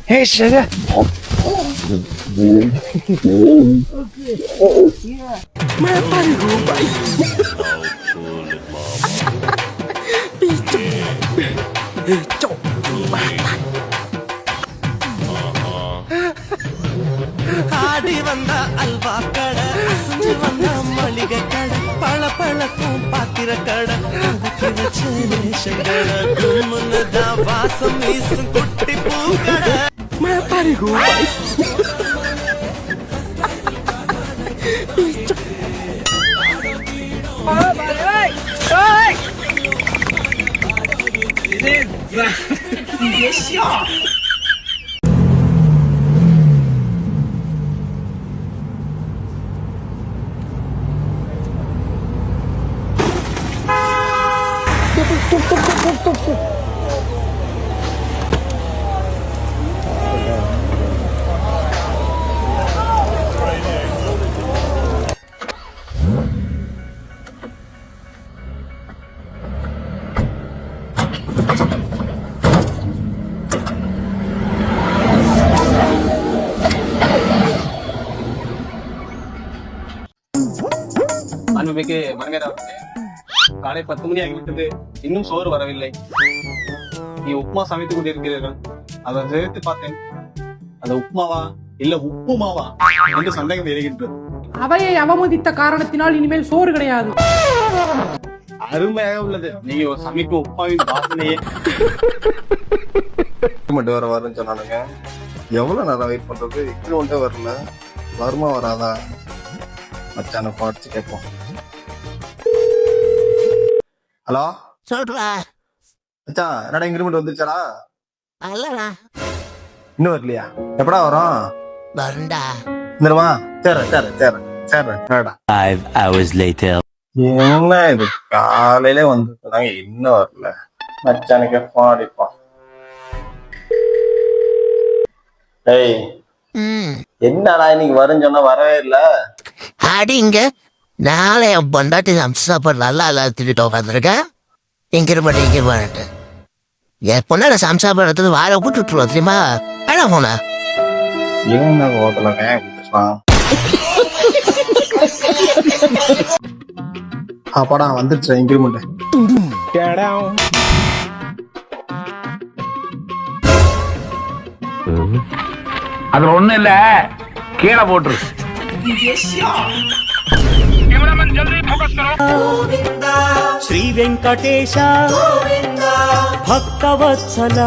Hey, sugar. ஆடி வந்த அல்வா கடை, அசைஞ்சு வந்த மளிகை கடை, பழ பழக்கும் பாத்திர கடை, அதுக்கு வச்ச ரேஷன் கடை, கும்முன்னுதான் வாசம் வீசும் குட்டி பூ கடை.你别笑。அன்புமிகு மனமேதா அவர்களே, காலை 10 மணி ஆகிவிட்டது, இன்னும் சோறு வரவில்லை. நீ உப்புமா சமைத்துக் கொண்டிருக்கிறீர்கள். அதை சேர்த்து பார்த்தேன், அந்த உப்புமாவா இல்ல உப்புமாவா என்று சந்தேகம் எழுகின்றது. அவையை அவமதித்த காரணத்தினால் இனிமேல் சோறு கிடையாது. அருமையாக உள்ளது. நீங்க ஒரு சமைக்கும் உப்புமாவின் வாசனையே மட்டும் வர வரேன்னு சொன்னானுங்க. எவ்வளவு நேரம் வெயிட் பண்றது? இப்படி ஒன்றும் வரல. வருமா வராதா? மச்சான பாடிச்சு கேட்போம். ஹலோ, சொல்றா. மச்சான் என்னடா இன்கிரிமெண்ட் வந்துருச்சாடா? அல்லடா. இன்னும் வரலையா? எப்படா வரும்? வரண்டா. வந்துருவா? சரி சரி சரி சரி. 5 hours later. என்ன இது காலையில வந்துருக்காங்க, இன்னும் வரல. மச்சானுக்கு பாடிப்பான். ஏய், என்னடா இன்னைக்கு வருன்னு சொன்னா வரவே இல்ல? அடிங்க, நாளை என் பொண்டாட்டி சாப்பாடு நல்லா இல்லாத திட்டு உட்காந்துருக்கேன். இங்கிருமாட்டு என் பொண்ணாட சாப்பாடு எடுத்தது வாழை கூட்டு விட்டுருவோம் தெரியுமா? வேணா போன என்ன ஹோட்டல பேசலாம். அப்பாடா வந்துருச்சு இன்கிரிமெண்ட். அது ஒண்ணு இல்ல, கீழே போட்டுரு. శ్రీ వెంకటేశ భక్తవత్సల